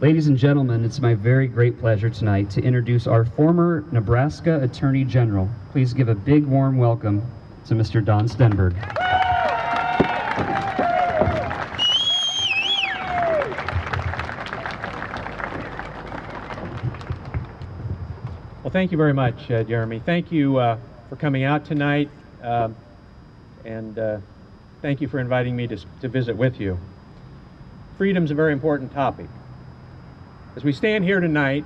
Ladies and gentlemen, it's my very great pleasure tonight to introduce our former Nebraska Attorney General. Please give a big warm welcome to Mr. Don Stenberg. Well, thank you very much, Jeremy. Thank you for coming out tonight, and thank you for inviting me to visit with you. Freedom is a very important topic. As we stand here tonight,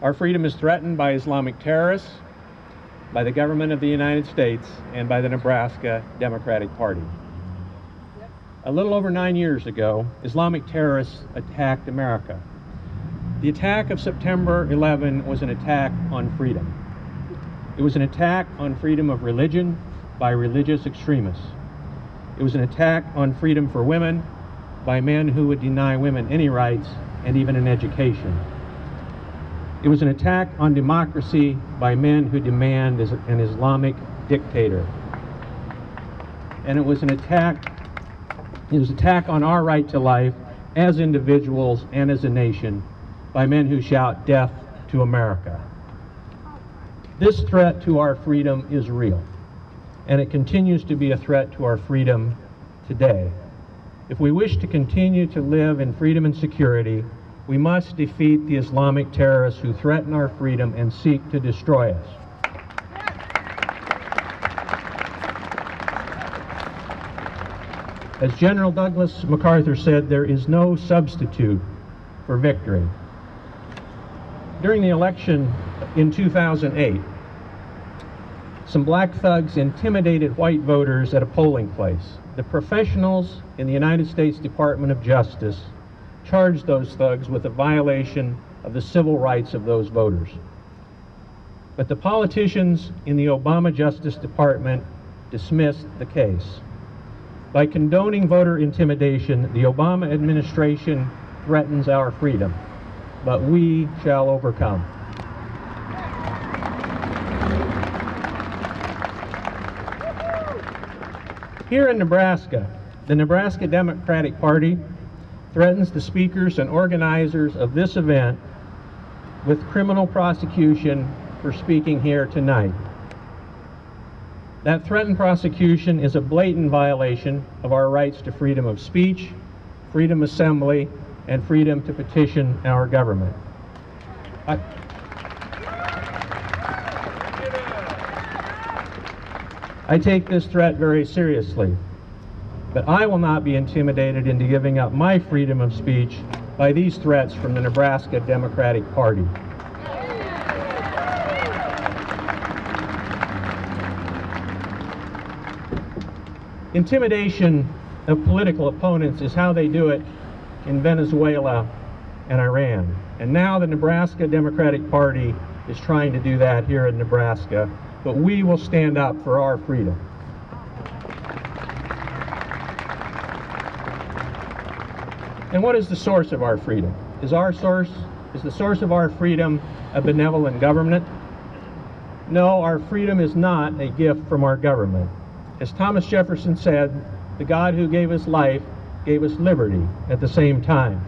our freedom is threatened by Islamic terrorists, by the government of the United States, and by the Nebraska Democratic Party. A little over 9 years ago, Islamic terrorists attacked America. The attack of September 11 was an attack on freedom. It was an attack on freedom of religion by religious extremists. It was an attack on freedom for women by men who would deny women any rights and even an education. It was an attack on democracy by men who demand an Islamic dictator. And it was an attack on our right to life as individuals and as a nation by men who shout death to America. This threat to our freedom is real, and it continues to be a threat to our freedom today. If we wish to continue to live in freedom and security, we must defeat the Islamic terrorists who threaten our freedom and seek to destroy us. As General Douglas MacArthur said, there is no substitute for victory. During the election in 2008, some black thugs intimidated white voters at a polling place. The professionals in the United States Department of Justice charged those thugs with a violation of the civil rights of those voters. But the politicians in the Obama Justice Department dismissed the case. By condoning voter intimidation, the Obama administration threatens our freedom, but we shall overcome. Here in Nebraska, the Nebraska Democratic Party threatens the speakers and organizers of this event with criminal prosecution for speaking here tonight. That threatened prosecution is a blatant violation of our rights to freedom of speech, freedom of assembly, and freedom to petition our government. I take this threat very seriously, but I will not be intimidated into giving up my freedom of speech by these threats from the Nebraska Democratic Party. Intimidation of political opponents is how they do it in Venezuela and Iran. And now the Nebraska Democratic Party is trying to do that here in Nebraska, but we will stand up for our freedom. And what is the source of our freedom? Is the source of our freedom a benevolent government? No, our freedom is not a gift from our government. As Thomas Jefferson said, the God who gave us life gave us liberty at the same time.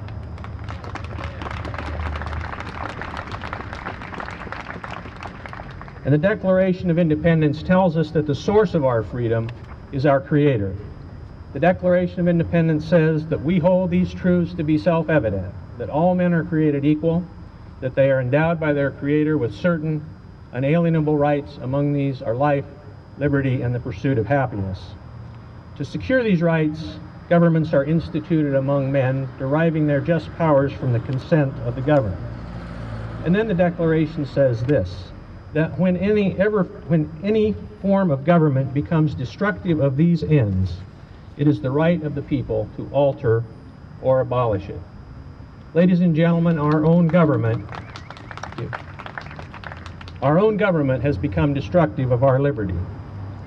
And the Declaration of Independence tells us that the source of our freedom is our Creator. The Declaration of Independence says that we hold these truths to be self-evident, that all men are created equal, that they are endowed by their Creator with certain unalienable rights. Among these are life, liberty, and the pursuit of happiness. To secure these rights, governments are instituted among men, deriving their just powers from the consent of the governed. And then the Declaration says this, that when any form of government becomes destructive of these ends, it is the right of the people to alter or abolish it. Ladies and gentlemen, our own government has become destructive of our liberty.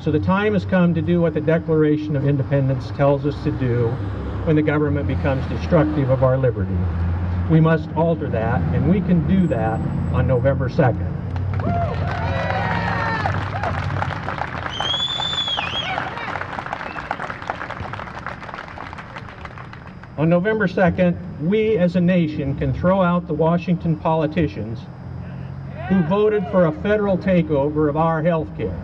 So the time has come to do what the Declaration of Independence tells us to do when the government becomes destructive of our liberty. We must alter that, and we can do that on November 2nd. On November 2nd, we as a nation can throw out the Washington politicians who voted for a federal takeover of our health care.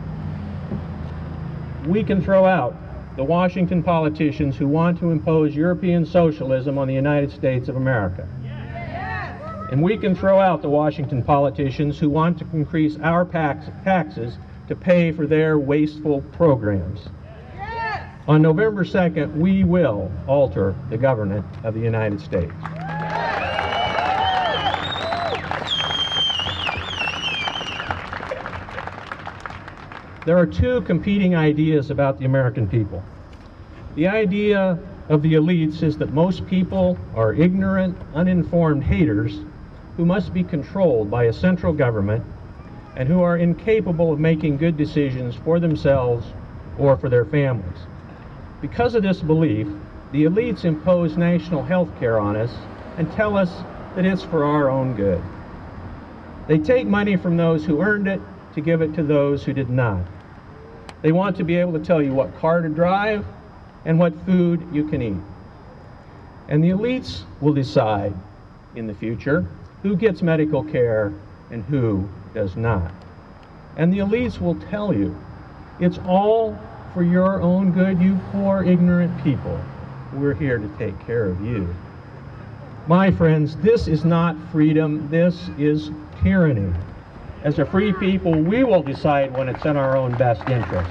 We can throw out the Washington politicians who want to impose European socialism on the United States of America. And we can throw out the Washington politicians who want to increase our taxes to pay for their wasteful programs. On November 2nd, we will alter the government of the United States. There are two competing ideas about the American people. The idea of the elites is that most people are ignorant, uninformed haters who must be controlled by a central government and who are incapable of making good decisions for themselves or for their families. Because of this belief, the elites impose national health care on us and tell us that it's for our own good. They take money from those who earned it to give it to those who did not. They want to be able to tell you what car to drive and what food you can eat. And the elites will decide in the future who gets medical care and who does not. And the elites will tell you it's all for your own good, you poor ignorant people. We're here to take care of you. My friends, this is not freedom, this is tyranny. As a free people, we will decide when it's in our own best interest.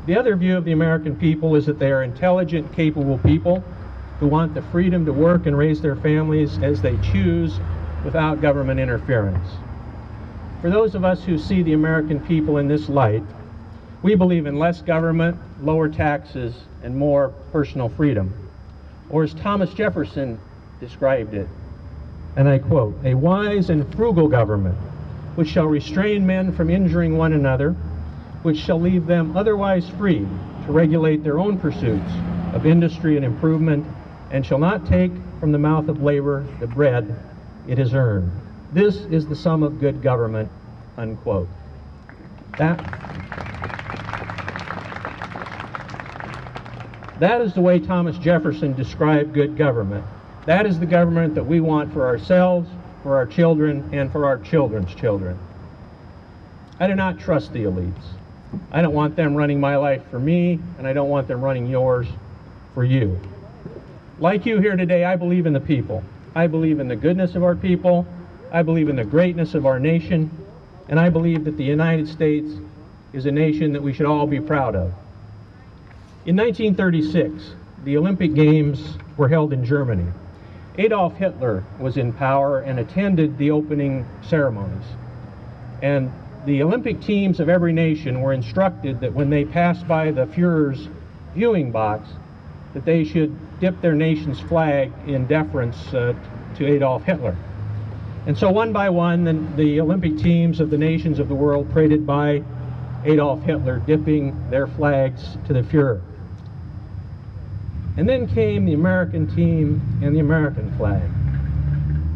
The other view of the American people is that they are intelligent, capable people who want the freedom to work and raise their families as they choose without government interference. For those of us who see the American people in this light, we believe in less government, lower taxes, and more personal freedom. Or as Thomas Jefferson described it, and I quote, "A wise and frugal government, which shall restrain men from injuring one another, which shall leave them otherwise free to regulate their own pursuits of industry and improvement, and shall not take from the mouth of labor the bread it has earned. This is the sum of good government," unquote. That is the way Thomas Jefferson described good government. That is the government that we want for ourselves, for our children, and for our children's children. I do not trust the elites. I don't want them running my life for me, and I don't want them running yours for you. Like you here today, I believe in the people. I believe in the goodness of our people. I believe in the greatness of our nation. And I believe that the United States is a nation that we should all be proud of. In 1936, the Olympic Games were held in Germany. Adolf Hitler was in power and attended the opening ceremonies. And the Olympic teams of every nation were instructed that when they passed by the Führer's viewing box, that they should dip their nation's flag in deference to Adolf Hitler. And so one by one, the Olympic teams of the nations of the world paraded by Adolf Hitler, dipping their flags to the Führer. And then came the American team and the American flag.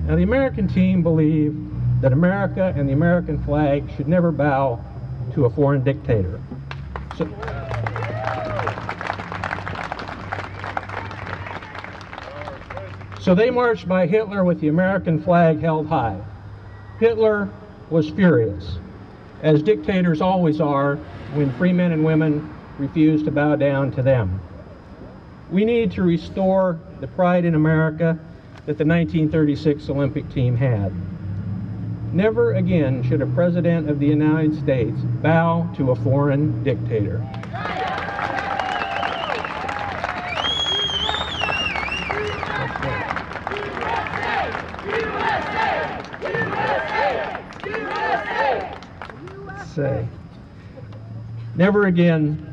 Now the American team believed that America and the American flag should never bow to a foreign dictator. So they marched by Hitler with the American flag held high. Hitler was furious, as dictators always are when free men and women refuse to bow down to them. We need to restore the pride in America that the 1936 Olympic team had. Never again should a president of the United States bow to a foreign dictator. Never again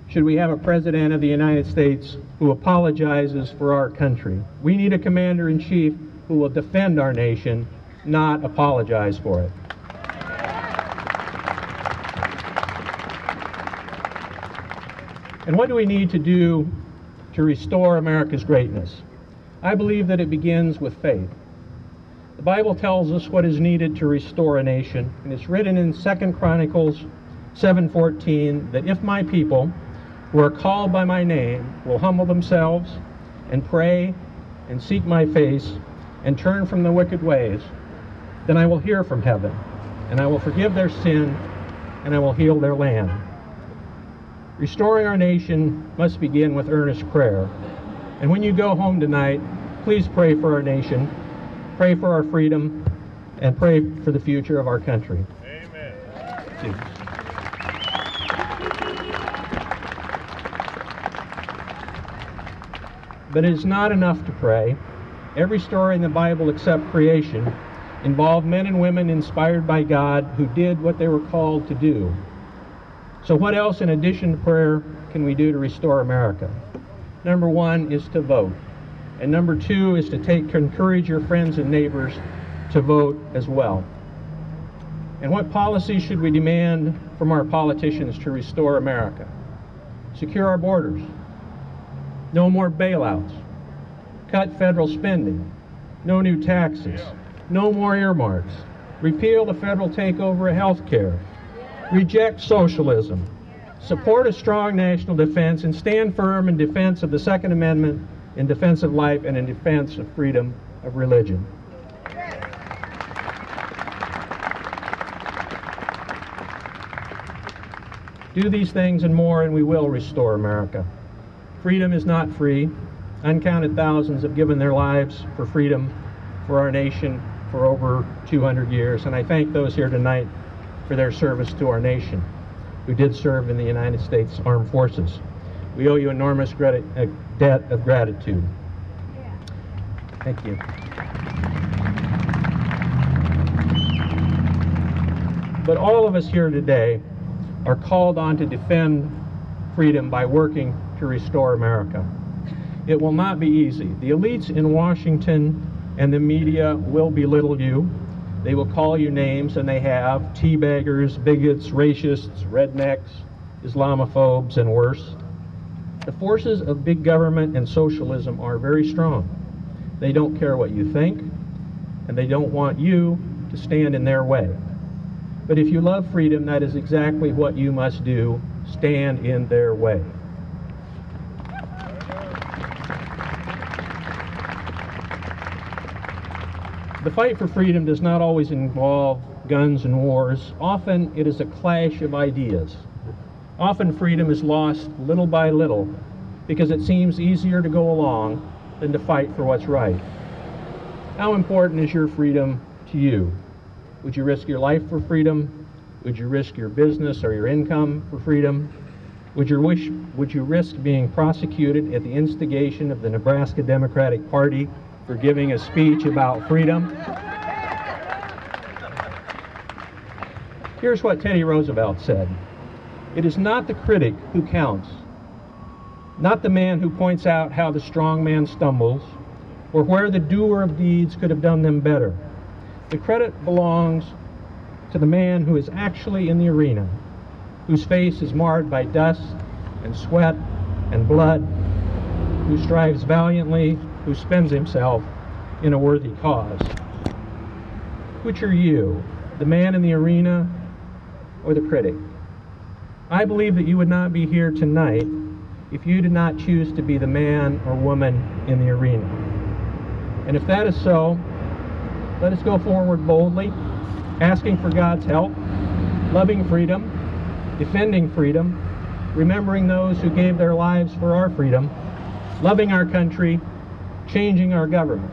should we have a president of the United States who apologizes for our country. We need a commander-in-chief who will defend our nation, not apologize for it. And what do we need to do to restore America's greatness? I believe that it begins with faith. The Bible tells us what is needed to restore a nation, and it's written in 2 Chronicles 7:14, that if my people who are called by my name will humble themselves and pray and seek my face and turn from the wicked ways, then I will hear from heaven, and I will forgive their sin, and I will heal their land. Restoring our nation must begin with earnest prayer. And when you go home tonight, please pray for our nation, pray for our freedom, and pray for the future of our country. Amen. Thank you. But it is not enough to pray. Every story in the Bible except creation involved men and women inspired by God who did what they were called to do. So what else in addition to prayer can we do to restore America? Number one is to vote. And number two is to encourage your friends and neighbors to vote as well. And what policies should we demand from our politicians to restore America? Secure our borders. No more bailouts. Cut federal spending. No new taxes. No more earmarks. Repeal the federal takeover of health care. Reject socialism. Support a strong national defense and stand firm in defense of the Second Amendment, in defense of life, and in defense of freedom of religion. Do these things and more, and we will restore America. Freedom is not free. Uncounted thousands have given their lives for freedom, for our nation, for over 200 years, and I thank those here tonight for their service to our nation, who did serve in the United States Armed Forces. We owe you enormous debt of gratitude. Thank you. But all of us here today are called on to defend freedom by working to restore America. It will not be easy. The elites in Washington and the media will belittle you. They will call you names, and they have: teabaggers, bigots, racists, rednecks, Islamophobes, and worse. The forces of big government and socialism are very strong. They don't care what you think, and they don't want you to stand in their way. But if you love freedom, that is exactly what you must do: stand in their way. The fight for freedom does not always involve guns and wars. Often it is a clash of ideas. Often freedom is lost little by little because it seems easier to go along than to fight for what's right. How important is your freedom to you? Would you risk your life for freedom? Would you risk your business or your income for freedom? Would you risk being prosecuted at the instigation of the Nebraska Democratic Party for giving a speech about freedom? Here's what Teddy Roosevelt said: "It is not the critic who counts, not the man who points out how the strong man stumbles, or where the doer of deeds could have done them better. The credit belongs to the man who is actually in the arena, whose face is marred by dust and sweat and blood, who strives valiantly, who spends himself in a worthy cause." Which are you, the man in the arena or the critic? I believe that you would not be here tonight if you did not choose to be the man or woman in the arena. And if that is so, let us go forward boldly, asking for God's help, loving freedom, defending freedom, remembering those who gave their lives for our freedom, loving our country, changing our government,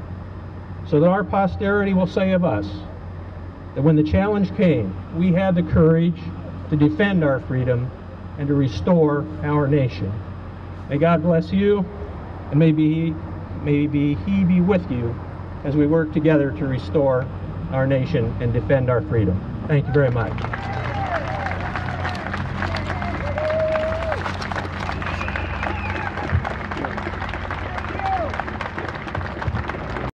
so that our posterity will say of us that when the challenge came, we had the courage to defend our freedom and to restore our nation. May God bless you, and may He be with you as we work together to restore our nation and defend our freedom. Thank you very much.